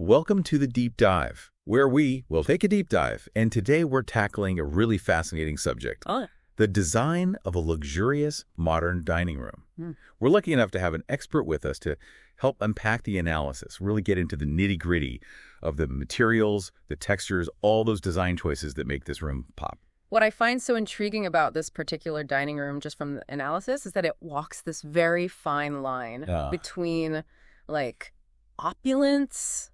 Welcome to the Deep Dive, where we will take a deep dive, and today we're tackling a really fascinating subject. The design of a luxurious, modern dining room. We're lucky enough to have an expert with us to help unpack the analysis, really get into the nitty-gritty of the materials, the textures, all those design choices that make this room pop. What I find so intriguing about this particular dining room, just from the analysis, is that it walks this very fine line between, like, opulence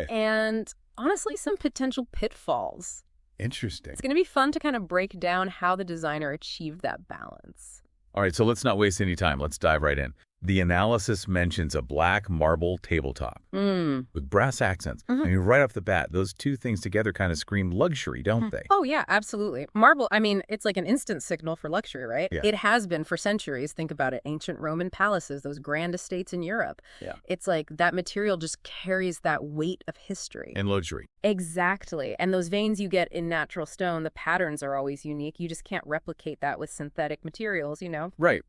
and, honestly, some potential pitfalls. Interesting. It's going to be fun to kind of break down how the designer achieved that balance. All right, so let's not waste any time. Let's dive right in. The analysis mentions a black marble tabletop with brass accents. I mean, right off the bat, those two things together kind of scream luxury, don't they? Oh, yeah, absolutely. Marble, I mean, it's like an instant signal for luxury, right? Yeah. It has been for centuries. Think about it. Ancient Roman palaces, those grand estates in Europe. Yeah. It's like that material just carries that weight of history. And luxury. Exactly. And those veins you get in natural stone, the patterns are always unique. You just can't replicate that with synthetic materials, you know? Right.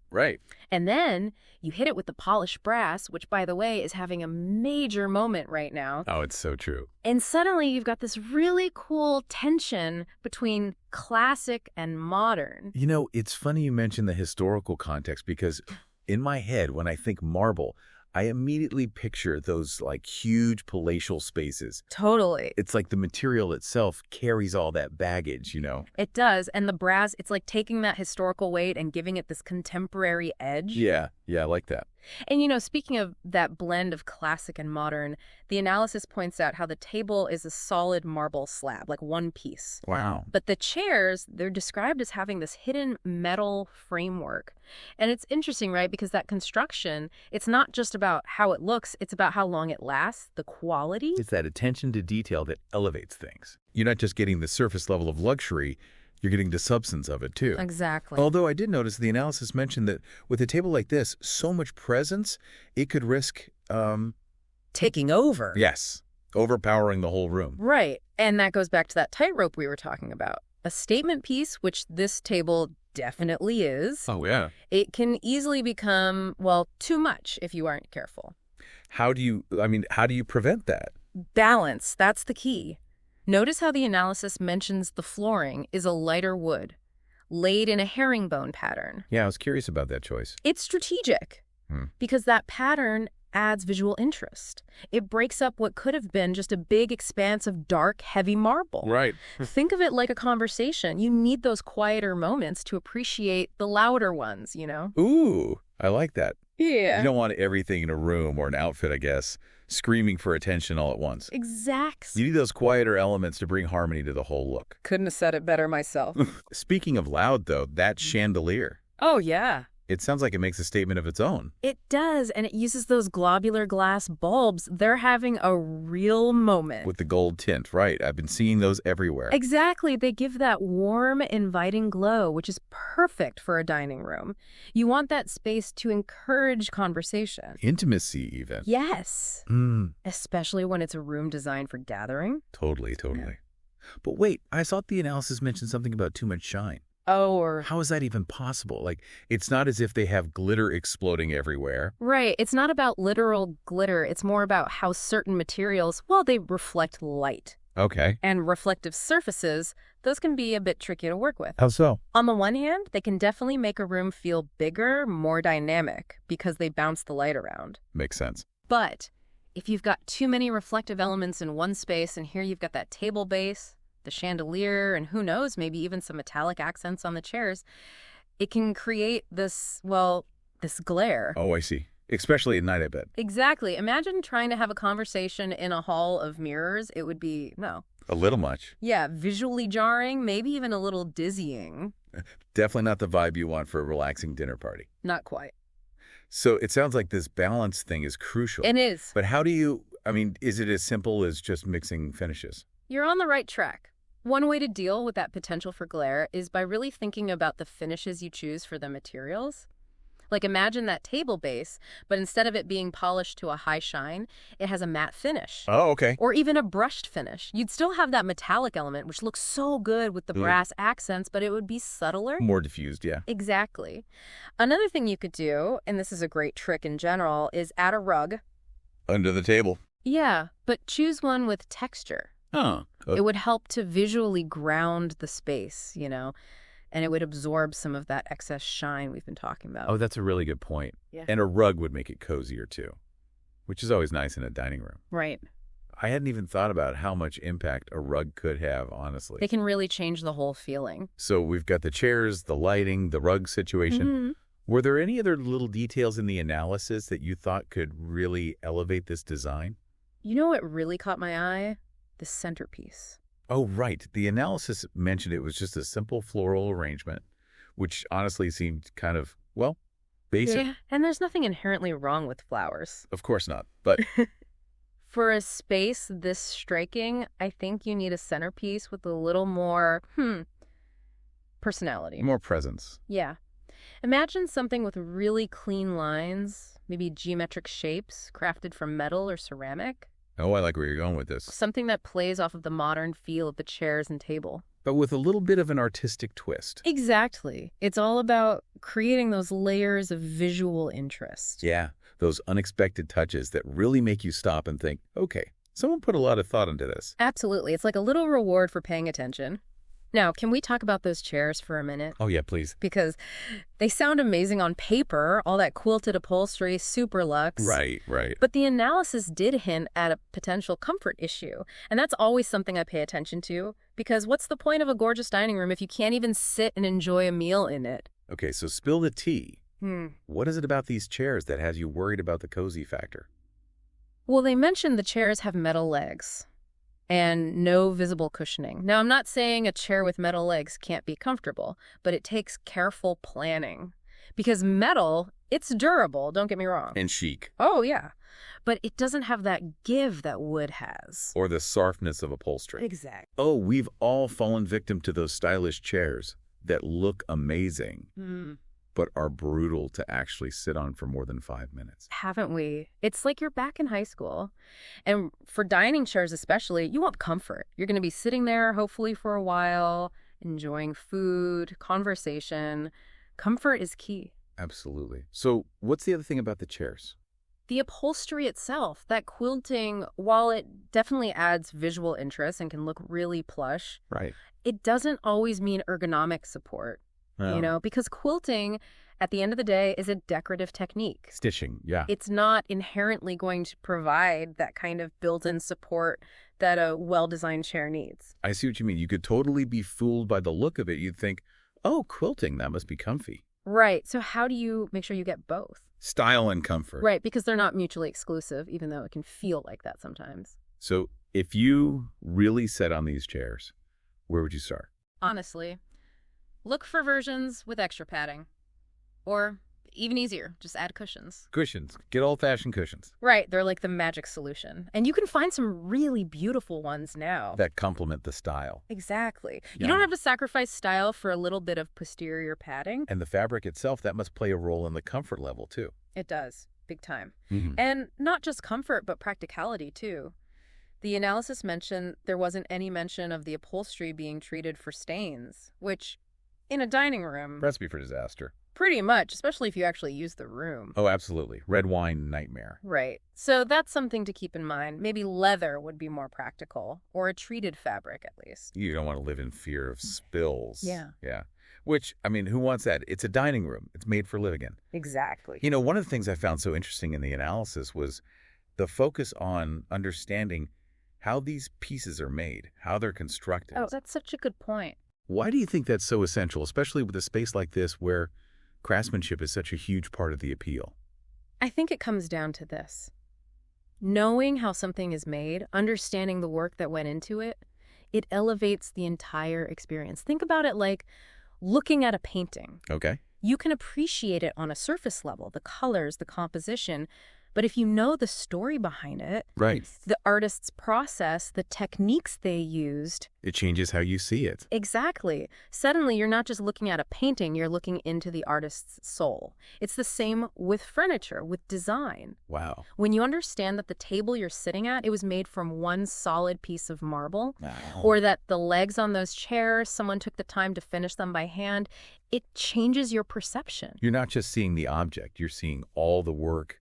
And then you hit it with the polished brass, which, by the way, is having a major moment right now. Oh, it's so true. And suddenly you've got this really cool tension between classic and modern. You know, it's funny you mentioned the historical context because in my head, when I think marble, I immediately picture those like huge palatial spaces. Totally. It's like the material itself carries all that baggage, you know? It does. And the brass, it's like taking that historical weight and giving it this contemporary edge. Yeah, I like that. And, you know, speaking of that blend of classic and modern, the analysis points out how the table is a solid marble slab, like one piece. Wow. But the chairs, they're described as having this hidden metal framework. And it's interesting, right? Because that construction, it's not just about how it looks, it's about how long it lasts, the quality. It's that attention to detail that elevates things. You're not just getting the surface level of luxury, you're getting the substance of it, too. Exactly. Although I did notice the analysis mentioned that with a table like this, so much presence, it could risk... taking over. Yes. Overpowering the whole room. Right. And that goes back to that tightrope we were talking about. A statement piece, which this table definitely is. Oh, yeah. It can easily become, well, too much if you aren't careful. How do you prevent that? Balance. That's the key. Notice how the analysis mentions the flooring is a lighter wood, laid in a herringbone pattern. Yeah, I was curious about that choice. It's strategic because that pattern adds visual interest. It breaks up what could have been just a big expanse of dark, heavy marble. Right. Think of it like a conversation. You need those quieter moments to appreciate the louder ones, you know? Ooh, I like that. Yeah. You don't want everything in a room or an outfit, I guess, screaming for attention all at once. Exactly. You need those quieter elements to bring harmony to the whole look. Couldn't have said it better myself. Speaking of loud, though, that chandelier. Oh, yeah. It sounds like it makes a statement of its own. It does, and it uses those globular glass bulbs. They're having a real moment. With the gold tint, right. I've been seeing those everywhere. Exactly. They give that warm, inviting glow, which is perfect for a dining room. You want that space to encourage conversation. Intimacy, even. Yes. Especially when it's a room designed for gathering. Totally. Yeah. But wait, I thought the analysis mentioned something about too much shine. Oh, or... How is that even possible? Like, it's not as if they have glitter exploding everywhere. Right. It's not about literal glitter. It's more about how certain materials, well, they reflect light. Okay. And reflective surfaces, those can be a bit tricky to work with. How so? On the one hand, they can definitely make a room feel bigger, more dynamic, because they bounce the light around. Makes sense. But if you've got too many reflective elements in one space, and here you've got that table base, the chandelier, and who knows, maybe even some metallic accents on the chairs, it can create this, well, this glare. Oh, I see. Especially at night, I bet. Exactly. Imagine trying to have a conversation in a hall of mirrors. It would be, no. A little much. Yeah, visually jarring, maybe even a little dizzying. Definitely not the vibe you want for a relaxing dinner party. Not quite. So it sounds like this balance thing is crucial. It is. But how do you, is it as simple as just mixing finishes? You're on the right track. One way to deal with that potential for glare is by really thinking about the finishes you choose for the materials. Like, imagine that table base, but instead of it being polished to a high shine, it has a matte finish. Oh, okay. Or even a brushed finish. You'd still have that metallic element, which looks so good with the brass accents, but it would be subtler. More diffused, yeah. Exactly. Another thing you could do, and this is a great trick in general, is add a rug. Under the table. Yeah, but choose one with texture. Oh. It would help to visually ground the space, and it would absorb some of that excess shine we've been talking about. Oh, that's a really good point. Yeah. And a rug would make it cozier, too, which is always nice in a dining room. Right. I hadn't even thought about how much impact a rug could have, honestly. They can really change the whole feeling. So we've got the chairs, the lighting, the rug situation. Mm-hmm. Were there any other little details in the analysis that you thought could really elevate this design? You know what really caught my eye? The centerpiece. Oh, right. The analysis mentioned it was just a simple floral arrangement, which honestly seemed kind of, well, basic. Yeah, and there's nothing inherently wrong with flowers. Of course not, but... For a space this striking, I think you need a centerpiece with a little more, personality. More presence. Yeah. Imagine something with really clean lines, maybe geometric shapes crafted from metal or ceramic. Oh, I like where you're going with this. Something that plays off of the modern feel of the chairs and table. But with a little bit of an artistic twist. Exactly. It's all about creating those layers of visual interest. Yeah, those unexpected touches that really make you stop and think, okay, someone put a lot of thought into this. Absolutely. It's like a little reward for paying attention. Now, can we talk about those chairs for a minute? Oh, yeah, please. Because they sound amazing on paper, all that quilted upholstery, super luxe. Right. But the analysis did hint at a potential comfort issue. And that's always something I pay attention to. Because what's the point of a gorgeous dining room if you can't even sit and enjoy a meal in it? Okay, so spill the tea. What is it about these chairs that has you worried about the cozy factor? Well, they mentioned the chairs have metal legs and no visible cushioning. Now, I'm not saying a chair with metal legs can't be comfortable, but it takes careful planning. Because metal, it's durable, don't get me wrong. And chic. Oh, yeah. But it doesn't have that give that wood has. Or the softness of upholstery. Exactly. Oh, we've all fallen victim to those stylish chairs that look amazing, but are brutal to actually sit on for more than 5 minutes. Haven't we? It's like you're back in high school. And for dining chairs especially, you want comfort. You're going to be sitting there hopefully for a while, enjoying food, conversation. Comfort is key. Absolutely. So what's the other thing about the chairs? The upholstery itself, that quilting, while it definitely adds visual interest and can look really plush, right, it doesn't always mean ergonomic support. Because quilting, at the end of the day, is a decorative technique. Stitching, yeah. It's not inherently going to provide that kind of built-in support that a well-designed chair needs. I see what you mean. You could totally be fooled by the look of it. You'd think, oh, quilting, that must be comfy. Right. So how do you make sure you get both? Style and comfort. Right, because they're not mutually exclusive, even though it can feel like that sometimes. So if you really set on these chairs, where would you start? Honestly, look for versions with extra padding. Or even easier, just add cushions. Cushions. Get old-fashioned cushions. Right, they're like the magic solution. And you can find some really beautiful ones now. That complement the style. Exactly. Yeah. You don't have to sacrifice style for a little bit of posterior padding. And the fabric itself, that must play a role in the comfort level, too. It does, big time. And not just comfort, but practicality, too. The analysis mentioned there wasn't any mention of the upholstery being treated for stains, which, in a dining room... Recipe for disaster. Pretty much, especially if you actually use the room. Oh, absolutely. Red wine nightmare. Right. So that's something to keep in mind. Maybe leather would be more practical, or a treated fabric at least. You don't want to live in fear of spills. Yeah. Which, I mean, who wants that? It's a dining room. It's made for living in. Exactly. One of the things I found so interesting in the analysis was the focus on understanding how these pieces are made, how they're constructed. Oh, that's such a good point. Why do you think that's so essential, especially with a space like this where craftsmanship is such a huge part of the appeal? I think it comes down to this. Knowing how something is made, understanding the work that went into it, it elevates the entire experience. Think about it like looking at a painting. Okay. You can appreciate it on a surface level, the colors, the composition, but if you know the story behind it, right, the artist's process, the techniques they used, it changes how you see it. Exactly. Suddenly, you're not just looking at a painting, you're looking into the artist's soul. It's the same with furniture, with design. Wow. When you understand that the table you're sitting at, it was made from one solid piece of marble, Wow. or that the legs on those chairs, someone took the time to finish them by hand, it changes your perception. You're not just seeing the object, you're seeing all the work,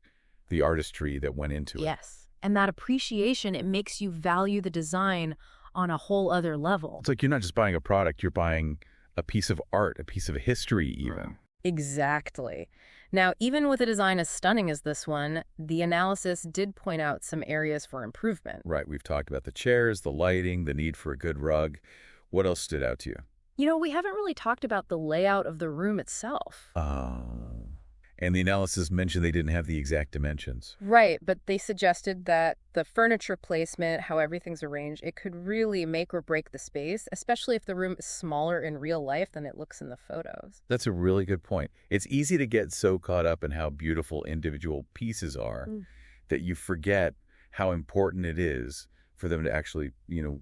the artistry that went into it. Yes. And that appreciation, it makes you value the design on a whole other level. It's like you're not just buying a product, you're buying a piece of art, a piece of history even. Exactly. Now, even with a design as stunning as this one, the analysis did point out some areas for improvement. Right. We've talked about the chairs, the lighting, the need for a good rug. What else stood out to you? You know, we haven't really talked about the layout of the room itself. Oh. And the analysis mentioned they didn't have the exact dimensions. Right, but they suggested that the furniture placement, how everything's arranged, it could really make or break the space, especially if the room is smaller in real life than it looks in the photos. That's a really good point. It's easy to get so caught up in how beautiful individual pieces are that you forget how important it is for them to actually,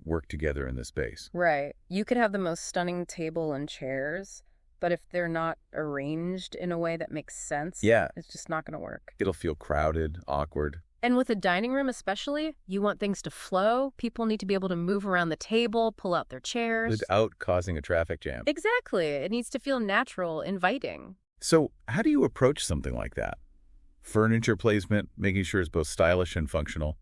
work together in the space. Right. You could have the most stunning table and chairs, but if they're not arranged in a way that makes sense, it's just not going to work. It'll feel crowded, awkward. And with a dining room especially, you want things to flow. People need to be able to move around the table, pull out their chairs. Without causing a traffic jam. Exactly. It needs to feel natural, inviting. So how do you approach something like that? Furniture placement, making sure it's both stylish and functional.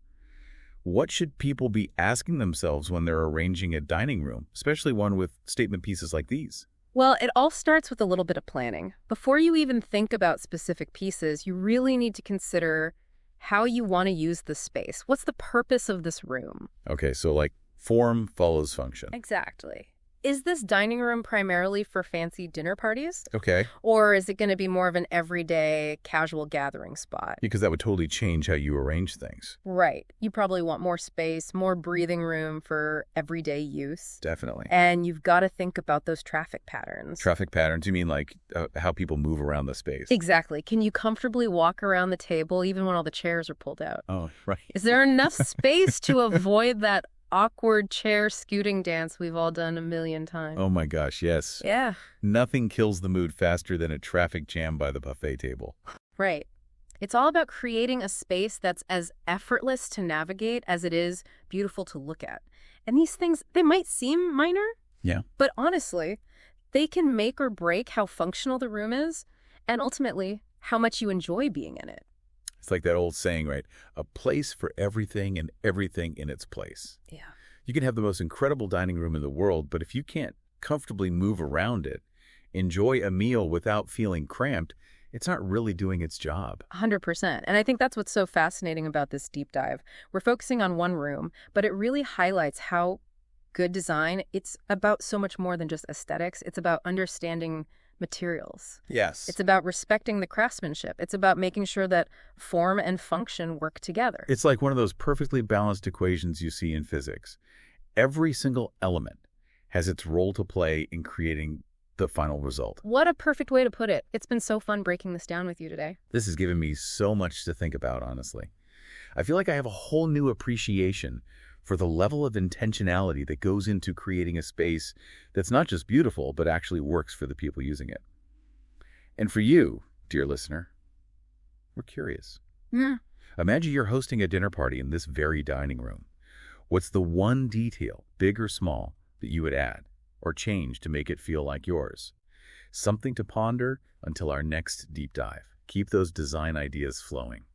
What should people be asking themselves when they're arranging a dining room, especially one with statement pieces like these? Well, it all starts with a little bit of planning. Before you even think about specific pieces, you really need to consider how you want to use the space. What's the purpose of this room? Okay, so like form follows function. Exactly. Is this dining room primarily for fancy dinner parties? Okay. Or is it going to be more of an everyday, casual gathering spot? Because that would totally change how you arrange things. Right. You probably want more space, more breathing room for everyday use. Definitely. And you've got to think about those traffic patterns. Traffic patterns? You mean like how people move around the space? Exactly. Can you comfortably walk around the table even when all the chairs are pulled out? Oh, right. Is there enough space to avoid that awkward chair scooting dance we've all done a million times? Oh my gosh, yes. Yeah. Nothing kills the mood faster than a traffic jam by the buffet table. Right. It's all about creating a space that's as effortless to navigate as it is beautiful to look at. And these things, they might seem minor. Yeah. But honestly, they can make or break how functional the room is and ultimately how much you enjoy being in it. It's like that old saying, right? A place for everything and everything in its place. Yeah. You can have the most incredible dining room in the world, but if you can't comfortably move around it, enjoy a meal without feeling cramped, it's not really doing its job. 100%. And I think that's what's so fascinating about this deep dive. We're focusing on one room, but it really highlights how good design, it's about so much more than just aesthetics. It's about understanding materials. Yes. It's about respecting the craftsmanship. It's about making sure that form and function work together. It's like one of those perfectly balanced equations you see in physics. Every single element has its role to play in creating the final result. What a perfect way to put it. It's been so fun breaking this down with you today. This has given me so much to think about, honestly. I feel like I have a whole new appreciation for the level of intentionality that goes into creating a space that's not just beautiful, but actually works for the people using it. And for you, dear listener, we're curious. Imagine you're hosting a dinner party in this very dining room. What's the one detail, big or small, that you would add or change to make it feel like yours? Something to ponder until our next deep dive. Keep those design ideas flowing.